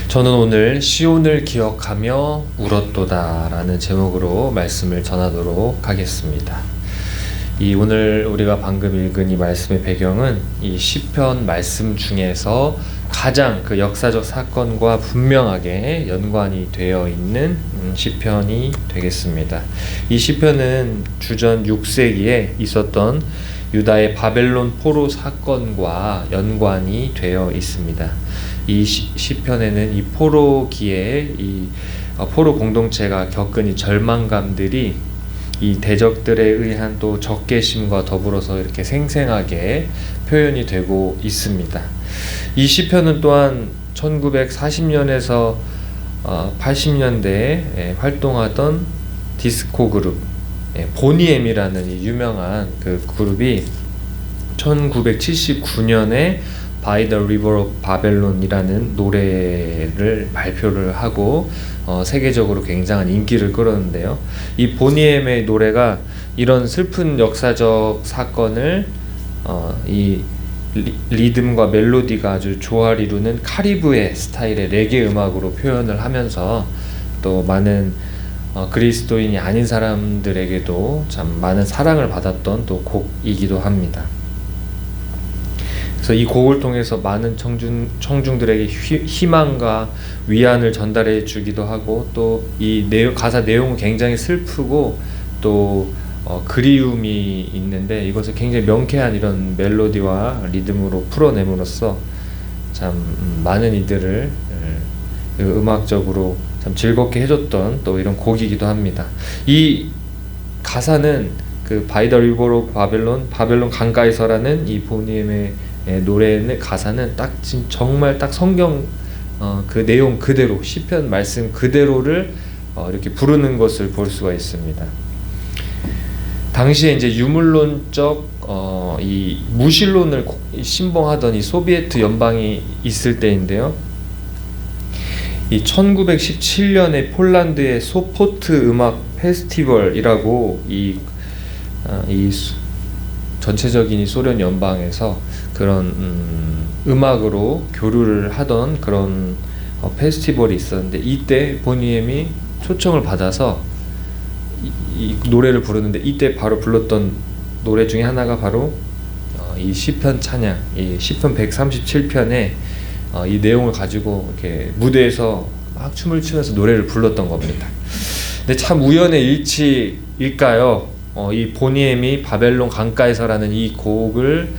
저는 오늘 시온을 기억하며 울었도다 라는 제목으로 말씀을 전하도록 하겠습니다. 오늘 우리가 방금 읽은 이 말씀의 배경은 이 시편 말씀 중에서 가장 그 역사적 사건과 분명하게 연관이 되어 있는 시편이 되겠습니다. 이 시편은 주전 6세기에 있었던 유다의 바벨론 포로 사건과 연관이 되어 있습니다. 이 시편에는 이 포로기에 포로 공동체가 겪은 이 절망감들이 이 대적들에 의한 또 적개심과 더불어서 이렇게 생생하게 표현이 되고 있습니다. 이 시편은 또한 1940년에서 80년대에 활동하던 디스코 그룹 보니엠이라는 이 유명한 그 그룹이 1979년에 By the River of Babylon이라는 노래를 발표를 하고 세계적으로 굉장한 인기를 끌었는데요. 이 보니엠의 노래가 이런 슬픈 역사적 사건을 이 리듬과 멜로디가 아주 조화를 이루는 카리브해 스타일의 레게 음악으로 표현을 하면서 또 많은 그리스도인이 아닌 사람들에게도 참 많은 사랑을 받았던 또 곡이기도 합니다. 그래서 이 곡을 통해서 많은 청중들에게 희망과 위안을 전달해 주기도 하고 또 이 가사 내용은 굉장히 슬프고 또 그리움이 있는데 이것을 굉장히 명쾌한 이런 멜로디와 리듬으로 풀어냄으로써 참 많은 이들을 음악적으로 참 즐겁게 해줬던 또 이런 곡이기도 합니다. 이 가사는 그 By the River of Babylon, 바벨론 강가에서라는 이 보니엠의 노래의 가사는 정말 딱 성경 그 내용 그대로 시편 말씀 그대로를 이렇게 부르는 것을 볼 수가 있습니다. 당시에 이제 유물론적 이 무신론을 신봉하던 이 소비에트 연방이 있을 때인데요. 이 1917년에 폴란드의 소포트 음악 페스티벌이라고 이 전체적인 이 소련 연방에서 그런 음악으로 교류를 하던 그런 페스티벌이 있었는데 이때 보니엠이 초청을 받아서 이 노래를 부르는데 이때 바로 불렀던 노래 중에 하나가 바로 이 시편 찬양, 이 시편 137편에 이 내용을 가지고 이렇게 무대에서 막 춤을 추면서 노래를 불렀던 겁니다. 근데 참 우연의 일치일까요? 이 보니엠이 바벨론 강가에서라는 이 곡을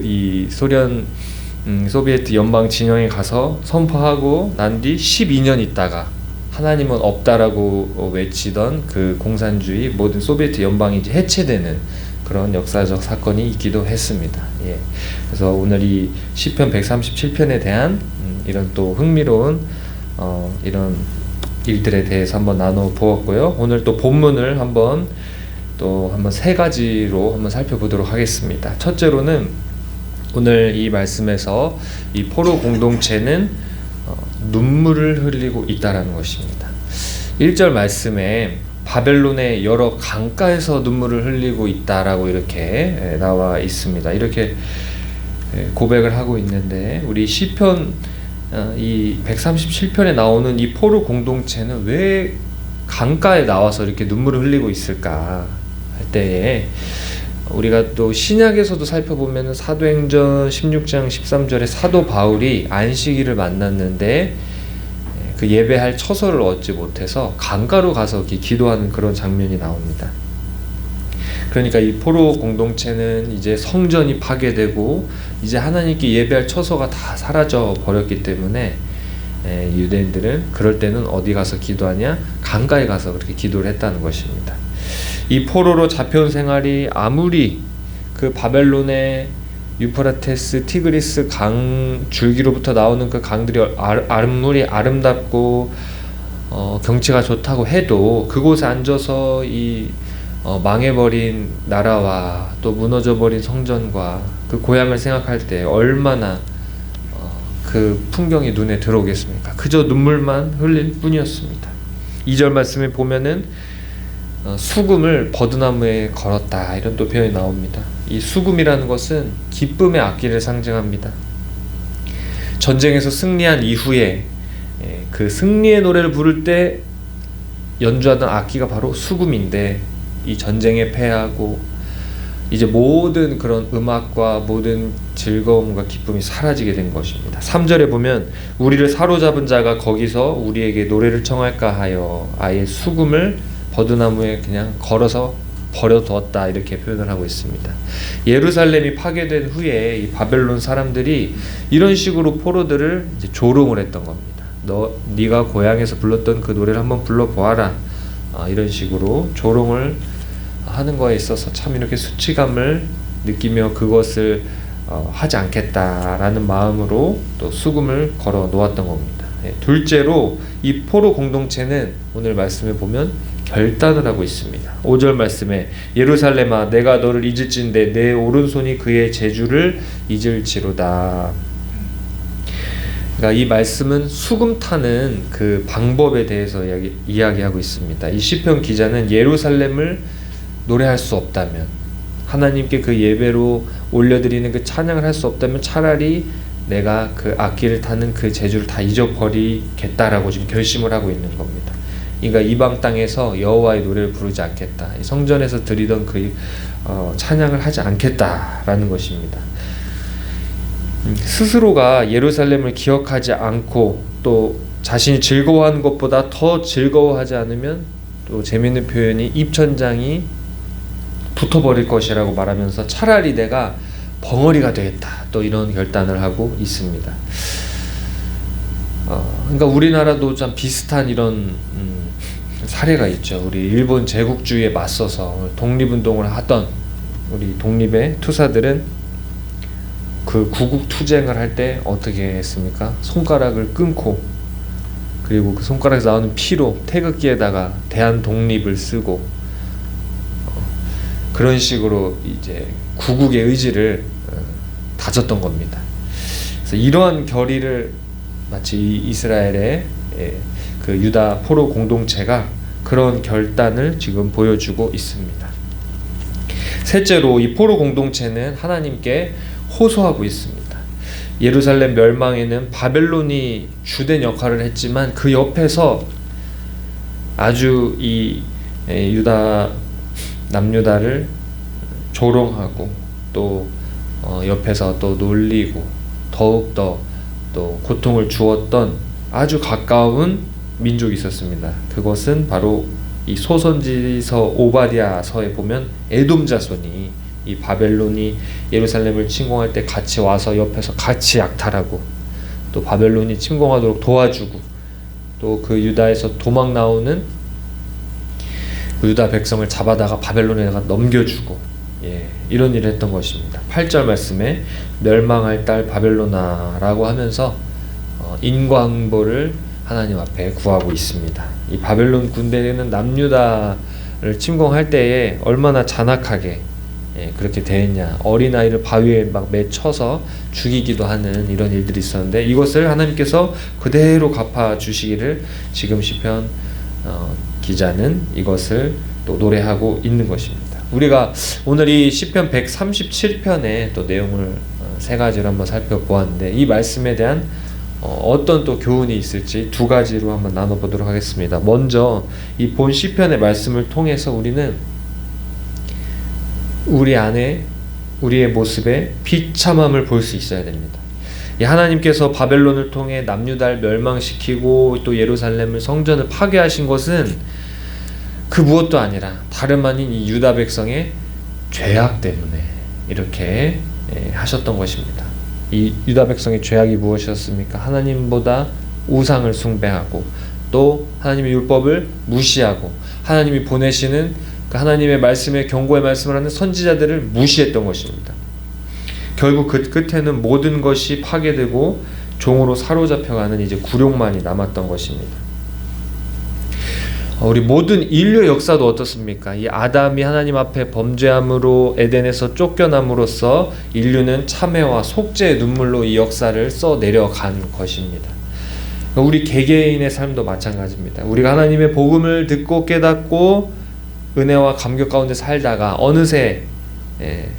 이 소련 소비에트 연방 진영에 가서 선포하고 난 뒤 12년 있다가 하나님은 없다라고 외치던 그 공산주의 모든 소비에트 연방이 이제 해체되는 그런 역사적 사건이 있기도 했습니다. 그래서 오늘 이 시편 137편에 대한 이런 또 흥미로운 이런 일들에 대해서 한번 나눠 보았고요. 오늘 또 본문을 한번 세 가지로 한번 살펴보도록 하겠습니다. 첫째로는 오늘 이 말씀에서 이 포로 공동체는 눈물을 흘리고 있다라는 것입니다. 1절 말씀에 바벨론의 여러 강가에서 눈물을 흘리고 있다라고 이렇게 나와 있습니다. 이렇게 고백을 하고 있는데 우리 시편 이 137편에 나오는 이 포로 공동체는 왜 강가에 나와서 이렇게 눈물을 흘리고 있을까 할 때에 우리가 또 신약에서도 살펴보면 사도행전 16장 13절에 사도 바울이 안식일을 만났는데 그 예배할 처소를 얻지 못해서 강가로 가서 이렇게 기도하는 그런 장면이 나옵니다. 그러니까 이 포로 공동체는 이제 성전이 파괴되고 이제 하나님께 예배할 처소가 다 사라져 버렸기 때문에 유대인들은 그럴 때는 어디 가서 기도하냐? 강가에 가서 그렇게 기도를 했다는 것입니다. 이 포로로 잡혀온 생활이 아무리 그 바벨론의 유프라테스, 티그리스 강 줄기로부터 나오는 그 강들이 아무리 아름답고 경치가 좋다고 해도 그곳에 앉아서 이 망해버린 나라와 또 무너져버린 성전과 그 고향을 생각할 때 얼마나 그 풍경이 눈에 들어오겠습니까? 그저 눈물만 흘릴 뿐이었습니다. 2절 말씀에 보면은 수금을 버드나무에 걸었다 이런 또 표현이 나옵니다. 이 수금이라는 것은 기쁨의 악기를 상징합니다. 전쟁에서 승리한 이후에 그 승리의 노래를 부를 때 연주하던 악기가 바로 수금인데, 이 전쟁에 패하고 이제 모든 그런 음악과 모든 즐거움과 기쁨이 사라지게 된 것입니다. 3절에 보면 우리를 사로잡은 자가 거기서 우리에게 노래를 청할까 하여 아예 수금을 버드나무에 그냥 걸어서 버려두었다, 이렇게 표현을 하고 있습니다. 예루살렘이 파괴된 후에 이 바벨론 사람들이 이런 식으로 포로들을 이제 조롱을 했던 겁니다. 네가 고향에서 불렀던 그 노래를 한번 불러보아라, 이런 식으로 조롱을 하는 거에 있어서 참 이렇게 수치감을 느끼며 그것을 하지 않겠다라는 마음으로 또 수금을 걸어 놓았던 겁니다. 둘째로 이 포로 공동체는 오늘 말씀에 보면 결단을 하고 있습니다. 5절 말씀에 예루살렘아 내가 너를 잊을진대 내 오른손이 그의 재주를 잊을지로다. 그러니까 이 말씀은 수금 타는 그 방법에 대해서 이야기하고 있습니다. 이 시편 기자는 예루살렘을 노래할 수 없다면, 하나님께 그 예배로 올려드리는 그 찬양을 할 수 없다면 차라리 내가 그 악기를 타는 그 재주를 다 잊어버리겠다라고 지금 결심을 하고 있는 겁니다. 그러니까 이방 땅에서 여호와의 노래를 부르지 않겠다, 성전에서 드리던 그 찬양을 하지 않겠다라는 것입니다. 스스로가 예루살렘을 기억하지 않고 또 자신이 즐거워하는 것보다 더 즐거워하지 않으면 또 재미있는 표현이 입천장이 붙어버릴 것이라고 말하면서 차라리 내가 벙어리가 되겠다, 또 이런 결단을 하고 있습니다. 그러니까 우리나라도 참 비슷한 이런 사례가 있죠. 우리 일본 제국주의에 맞서서 독립운동을 하던 우리 독립의 투사들은 그 구국 투쟁을 할 때 어떻게 했습니까? 손가락을 끊고, 그리고 그 손가락에서 나오는 피로 태극기에다가 대한 독립을 쓰고, 그런 식으로 이제 구국의 의지를 다졌던 겁니다. 그래서 이러한 결의를 마치 이스라엘의 그 유다 포로 공동체가 그런 결단을 지금 보여주고 있습니다. 셋째로 이 포로 공동체는 하나님께 호소하고 있습니다. 예루살렘 멸망에는 바벨론이 주된 역할을 했지만 그 옆에서 아주 이 유다 남유다를 조롱하고 또 옆에서 또 놀리고 더욱더 또 고통을 주었던 아주 가까운 민족이 있었습니다. 그것은 바로 이 소선지서 오바댜서에 보면 에돔 자손이 이 바벨론이 예루살렘을 침공할 때 같이 와서 옆에서 같이 약탈하고 또 바벨론이 침공하도록 도와주고 또 그 유다에서 도망 나오는 유다 백성을 잡아다가 바벨론에다가 넘겨주고, 이런 일을 했던 것입니다. 8절 말씀에 멸망할 딸 바벨로나라고 하면서 인과응보를 하나님 앞에 구하고 있습니다. 이 바벨론 군대는 남유다를 침공할 때에 얼마나 잔악하게 그렇게 대했냐. 어린아이를 바위에 막 맺혀서 죽이기도 하는 이런 일들이 있었는데 이것을 하나님께서 그대로 갚아주시기를 지금 시편 기자는 이것을 또 노래하고 있는 것입니다. 우리가 오늘 이 시편 137편의 또 내용을 세 가지로 한번 살펴보았는데 이 말씀에 대한 어떤 또 교훈이 있을지 두 가지로 한번 나눠보도록 하겠습니다. 먼저 이 본 시편의 말씀을 통해서 우리는 우리 안에 우리의 모습에 비참함을 볼 수 있어야 됩니다. 하나님께서 바벨론을 통해 남유다를 멸망시키고 또 예루살렘을 성전을 파괴하신 것은 그 무엇도 아니라 다름 아닌 이 유다 백성의 죄악 때문에 이렇게 하셨던 것입니다. 이 유다 백성의 죄악이 무엇이었습니까? 하나님보다 우상을 숭배하고 또 하나님의 율법을 무시하고 하나님이 보내시는 그 하나님의 말씀에 경고의 말씀을 하는 선지자들을 무시했던 것입니다. 결국 그 끝에는 모든 것이 파괴되고 종으로 사로잡혀가는 이제 굴욕만이 남았던 것입니다. 우리 모든 인류 역사도 어떻습니까? 이 아담이 하나님 앞에 범죄함으로 에덴에서 쫓겨남으로써 인류는 참회와 속죄의 눈물로 이 역사를 써내려간 것입니다. 우리 개개인의 삶도 마찬가지입니다. 우리가 하나님의 복음을 듣고 깨닫고 은혜와 감격 가운데 살다가 어느새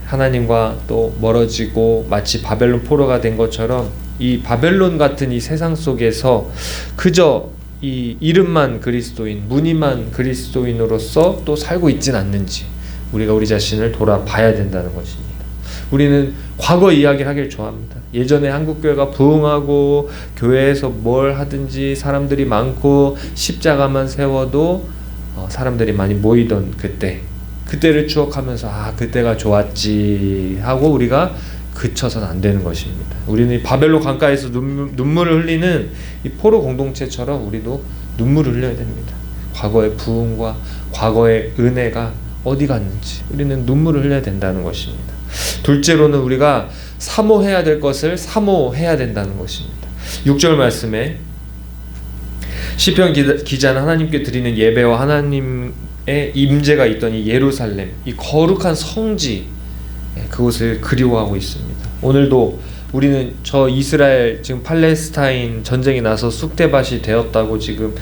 하나님과 또 멀어지고 마치 바벨론 포로가 된 것처럼 이 바벨론 같은 이 세상 속에서 그저 이 이름만 그리스도인, 무늬만 그리스도인으로서 또 살고 있진 않는지 우리가 우리 자신을 돌아봐야 된다는 것입니다. 우리는 과거 이야기를 하길 좋아합니다. 예전에 한국교회가 부흥하고 교회에서 뭘 하든지 사람들이 많고 십자가만 세워도 사람들이 많이 모이던 그때를 추억하면서 그때가 좋았지 하고 우리가 그쳐서는 안 되는 것입니다. 우리는 이 바벨론 강가에서 눈물을 흘리는 이 포로 공동체처럼 우리도 눈물을 흘려야 됩니다. 과거의 부흥과 과거의 은혜가 어디 갔는지 우리는 눈물을 흘려야 된다는 것입니다. 둘째로는 우리가 사모해야 될 것을 사모해야 된다는 것입니다. 6절 말씀에 시편 기자는 하나님께 드리는 예배와 하나님의 임재가 있던 이 예루살렘, 이 거룩한 성지, 그곳을 그리워하고 있습니다. 오늘도 우리는 저 이스라엘 지금 팔레스타인 전쟁이 나서 쑥대밭이 되었다고 지금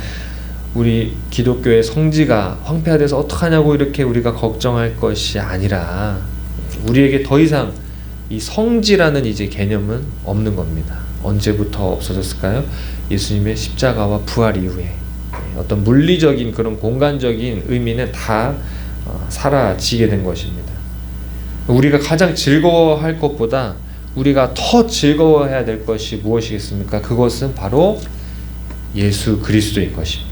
우리 기독교의 성지가 황폐화돼서 어떡하냐고 이렇게 우리가 걱정할 것이 아니라 우리에게 더 이상 이 성지라는 이제 개념은 없는 겁니다. 언제부터 없어졌을까요? 예수님의 십자가와 부활 이후에 어떤 물리적인 그런 공간적인 의미는 다 사라지게 된 것입니다. 우리가 가장 즐거워할 것보다 우리가 더 즐거워해야 될 것이 무엇이겠습니까? 그것은 바로 예수 그리스도인 것입니다.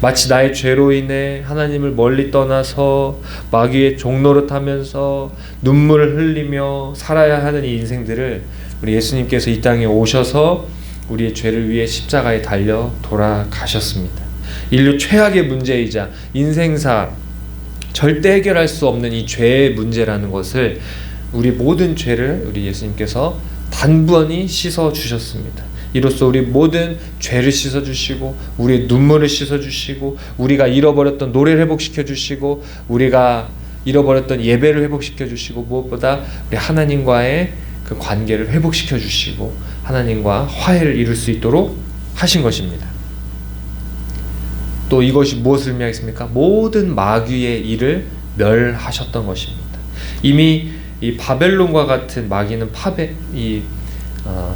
마치 나의 죄로 인해 하나님을 멀리 떠나서 마귀의 종노릇하면서 눈물을 흘리며 살아야 하는 이 인생들을 우리 예수님께서 이 땅에 오셔서 우리의 죄를 위해 십자가에 달려 돌아가셨습니다. 인류 최악의 문제이자 인생사 절대 해결할 수 없는 이 죄의 문제라는 것을 우리 모든 죄를 우리 예수님께서 단번히 씻어 주셨습니다. 이로써 우리 모든 죄를 씻어 주시고 우리의 눈물을 씻어 주시고 우리가 잃어버렸던 노래를 회복시켜 주시고 우리가 잃어버렸던 예배를 회복시켜 주시고 무엇보다 우리 하나님과의 그 관계를 회복시켜 주시고 하나님과 화해를 이룰 수 있도록 하신 것입니다. 또 이것이 무엇을 의미하겠습니까? 모든 마귀의 일을 멸하셨던 것입니다. 이미 이 바벨론과 같은 마귀는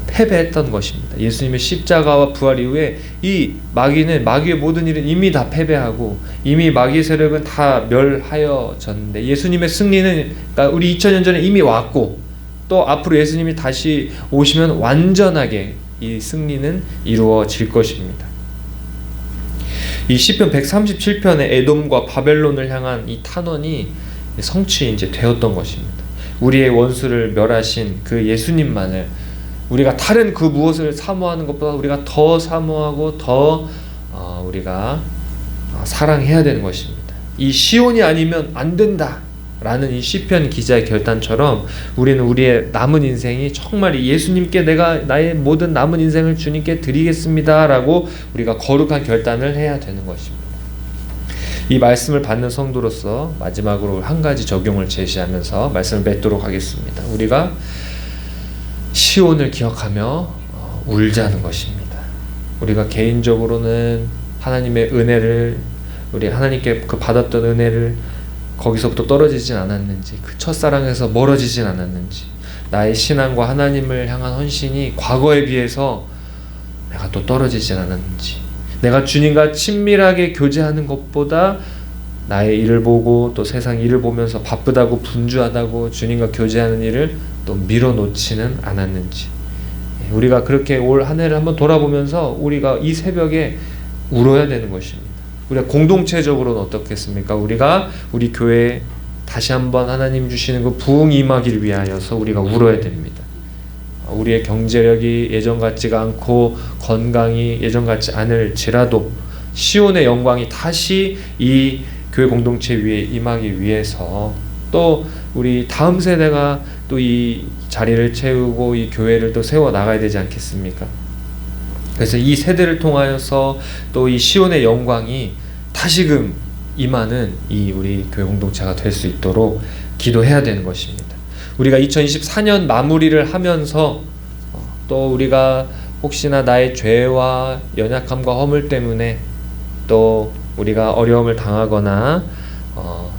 패배했던 것입니다. 예수님의 십자가와 부활 이후에 이 마귀의 모든 일은 이미 다 패배하고 이미 마귀의 세력은 다 멸하여졌는데 예수님의 승리는 그러니까 우리 2000년 전에 이미 왔고 또 앞으로 예수님이 다시 오시면 완전하게 이 승리는 이루어질 것입니다. 이 시편 137편의 에돔과 바벨론을 향한 이 탄원이 성취 이제 되었던 것입니다. 우리의 원수를 멸하신 그 예수님만을 우리가 다른 그 무엇을 사모하는 것보다 우리가 더 사모하고 더 우리가 사랑해야 되는 것입니다. 이 시온이 아니면 안 된다 라는 이 시편 기자의 결단처럼 우리는 우리의 남은 인생이 정말 예수님께 내가 나의 모든 남은 인생을 주님께 드리겠습니다 라고 우리가 거룩한 결단을 해야 되는 것입니다. 이 말씀을 받는 성도로서 마지막으로 한 가지 적용을 제시하면서 말씀을 맺도록 하겠습니다. 우리가 시온을 기억하며 울자는 것입니다. 우리가 개인적으로는 하나님의 은혜를 우리 하나님께 그 받았던 은혜를 거기서부터 떨어지진 않았는지 그 첫사랑에서 멀어지진 않았는지 나의 신앙과 하나님을 향한 헌신이 과거에 비해서 내가 또 떨어지진 않았는지 내가 주님과 친밀하게 교제하는 것보다 나의 일을 보고 또 세상 일을 보면서 바쁘다고 분주하다고 주님과 교제하는 일을 또 밀어놓지는 않았는지 우리가 그렇게 올 한 해를 한번 돌아보면서 우리가 이 새벽에 울어야 되는 것입니다. 우리가 공동체적으로는 어떻겠습니까? 우리가 우리 교회에 다시 한번 하나님 주시는 그 부흥이 임하기를 위하여서 우리가 울어야 됩니다. 우리의 경제력이 예전 같지가 않고 건강이 예전 같지 않을지라도 시온의 영광이 다시 이 교회 공동체 위에 임하기 위해서 또 우리 다음 세대가 또 이 자리를 채우고 이 교회를 또 세워 나가야 되지 않겠습니까? 그래서 이 세대를 통하여서 또 이 시온의 영광이 다시금 임하는 이 우리 교회 공동체가 될 수 있도록 기도해야 되는 것입니다. 우리가 2024년 마무리를 하면서 또 우리가 혹시나 나의 죄와 연약함과 허물 때문에 또 우리가 어려움을 당하거나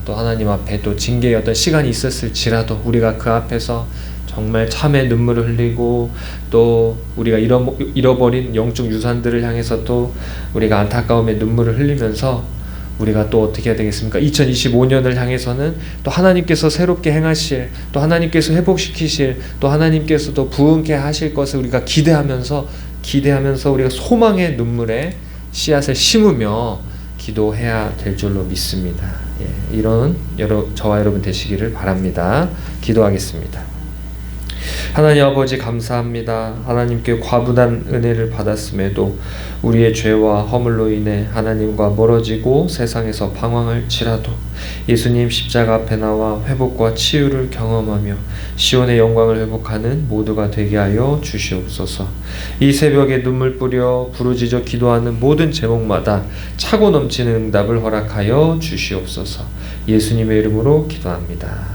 또 하나님 앞에 또 징계의 어떤 시간이 있었을지라도 우리가 그 앞에서 정말 참의 눈물을 흘리고 또 우리가 잃어버린 영적 유산들을 향해서 또 우리가 안타까움의 눈물을 흘리면서 우리가 또 어떻게 해야 되겠습니까? 2025년을 향해서는 또 하나님께서 새롭게 행하실, 또 하나님께서 회복시키실, 또 하나님께서 또 부흥케 하실 것을 우리가 기대하면서 우리가 소망의 눈물에 씨앗을 심으며 기도해야 될 줄로 믿습니다. 예, 이런 저와 여러분 되시기를 바랍니다. 기도하겠습니다. 하나님 아버지 감사합니다. 하나님께 과분한 은혜를 받았음에도 우리의 죄와 허물로 인해 하나님과 멀어지고 세상에서 방황할지라도 예수님 십자가 앞에 나와 회복과 치유를 경험하며 시온의 영광을 회복하는 모두가 되게 하여 주시옵소서. 이 새벽에 눈물 뿌려 부르짖어 기도하는 모든 제목마다 차고 넘치는 응답을 허락하여 주시옵소서. 예수님의 이름으로 기도합니다.